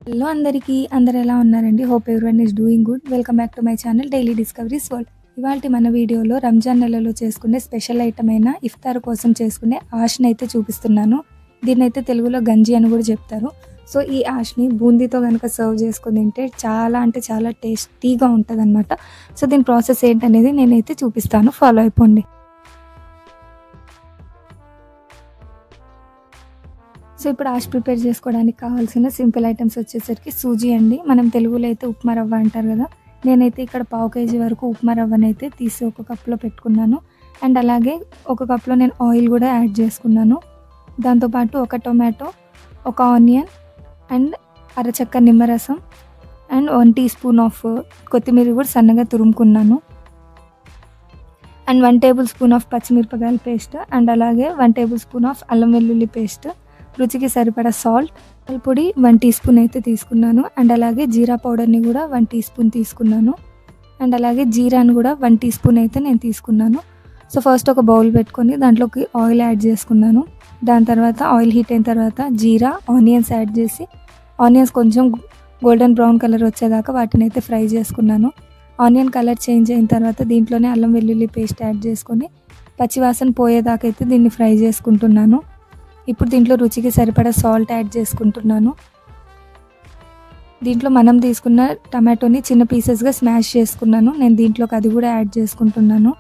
Hello అందరికీ అందరు ఎలా ఉన్నారండి? Hope everyone is doing good. Welcome back to my channel daily discoveries world. ఇవాల్టి మన వీడియోలో రంజాన్ నెలలో చేసుకునే స్పెషల్ ఐటమ్ అయిన ఇఫ్తార్ కోసం చేసుకునే ఆష్ని అయితే చూపిస్తున్నాను. దీన్నైతే తెలుగులో గంజి అని కూడా చెప్తారు. సో ఈ ఆష్ని బూందీతో కనుక సర్వ్ చేసుకుని తింటే చాలా అంటే చాలా టేస్టీగా ఉంటుంది అనమాట. సో దీని ప్రాసెస్ ఏంటనేది నేనైతే చూపిస్తాను, ఫాలో అయిపోండి. సో ఇప్పుడు ఆష్ ప్రిపేర్ చేసుకోవడానికి కావాల్సిన సింపుల్ ఐటమ్స్ వచ్చేసరికి సూజీ అండి. మనం తెలుగులో అయితే ఉప్మా రవ్వ అంటారు కదా. నేనైతే ఇక్కడ 1/2 kg వరకు ఉప్మా రవ్వనైతే తీసి ఒక కప్లో పెట్టుకున్నాను. అండ్ అలాగే ఒక కప్లో నేను ఆయిల్ కూడా యాడ్ చేసుకున్నాను. దాంతోపాటు ఒక టొమాటో, ఒక ఆనియన్ అండ్ అరచక్క నిమ్మరసం అండ్ 1 టీ స్పూన్ ఆఫ్ కొత్తిమీర కూడా సన్నగా తురుముకున్నాను. అండ్ 1 టేబుల్ స్పూన్ ఆఫ్ పచ్చిమిరపకాయల పేస్ట్ అండ్ అలాగే 1 టేబుల్ స్పూన్ ఆఫ్ అల్లం వెల్లుల్లి పేస్ట్, రుచికి సరిపడా సాల్ట్, పొడి 1 టీ స్పూన్ అయితే తీసుకున్నాను. అండ్ అలాగే జీరా పౌడర్ని కూడా 1 టీ స్పూన్ తీసుకున్నాను. అండ్ అలాగే జీరాని కూడా 1 టీ స్పూన్ అయితే నేను తీసుకున్నాను. సో ఫస్ట్ ఒక బౌల్ పెట్టుకొని దాంట్లోకి ఆయిల్ యాడ్ చేసుకున్నాను. దాని తర్వాత ఆయిల్ హీట్ అయిన తర్వాత జీరా, ఆనియన్స్ యాడ్ చేసి ఆనియన్స్ కొంచెం గోల్డెన్ బ్రౌన్ కలర్ వచ్చేదాకా వాటిని అయితే ఫ్రై చేసుకున్నాను. ఆనియన్ కలర్ చేంజ్ అయిన తర్వాత దీంట్లోనే అల్లం వెల్లుల్లి పేస్ట్ యాడ్ చేసుకొని పచ్చివాసన పోయేదాకా అయితే దీన్ని ఫ్రై చేసుకుంటున్నాను. ఇప్పుడు దీంట్లో రుచికి సరిపడా సాల్ట్ యాడ్ చేసుకుంటున్నాను. దీంట్లో మనం తీసుకున్న టమాటోని చిన్న పీసెస్గా స్మాష్ చేసుకున్నాను. నేను దీంట్లోకి అది కూడా యాడ్ చేసుకుంటున్నాను.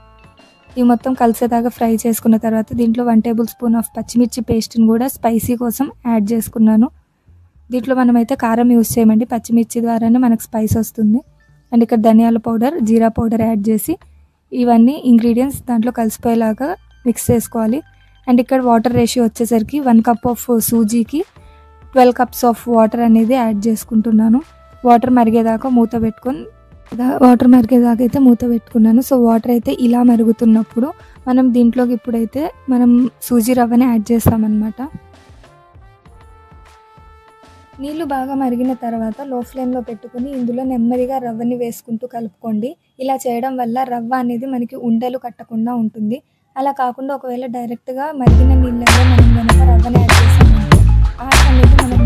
ఇవి మొత్తం కలిసేదాకా ఫ్రై చేసుకున్న తర్వాత దీంట్లో 1 టేబుల్ స్పూన్ ఆఫ్ పచ్చిమిర్చి పేస్ట్ని కూడా స్పైసీ కోసం యాడ్ చేసుకున్నాను. దీంట్లో మనమైతే కారం యూస్ చేయమండి, పచ్చిమిర్చి ద్వారానే మనకు స్పైస్ వస్తుంది. అండ్ ఇక్కడ ధనియాల పౌడర్, జీరా పౌడర్ యాడ్ చేసి ఇవన్నీ ఇంగ్రీడియంట్స్ దాంట్లో కలిసిపోయేలాగా మిక్స్ చేసుకోవాలి. అండ్ ఇక్కడ వాటర్ రేషియో వచ్చేసరికి 1 కప్ ఆఫ్ సూజీకి 12 కప్స్ ఆఫ్ వాటర్ అనేది యాడ్ చేసుకుంటున్నాను. వాటర్ మరిగేదాకా మూత పెట్టుకున్నాను. సో వాటర్ అయితే ఇలా మరుగుతున్నప్పుడు మనం దీంట్లోకి ఇప్పుడైతే మనం సూజీ రవ్వని యాడ్ చేస్తామన్నమాట. నీళ్ళు బాగా మరిగిన తర్వాత లో ఫ్లేమ్లో పెట్టుకుని ఇందులో నెమ్మదిగా రవ్వని వేసుకుంటూ కలుపుకోండి. ఇలా చేయడం వల్ల రవ్వ అనేది మనకి ఉండలు కట్టకుండా ఉంటుంది. అలా కాకుండా ఒకవేళ డైరెక్ట్గా మరిగిన నీళ్ళల్లో మనం కనుక రవ్వని యాడ్ చేసామంటే ఆష్ అనేది మనకు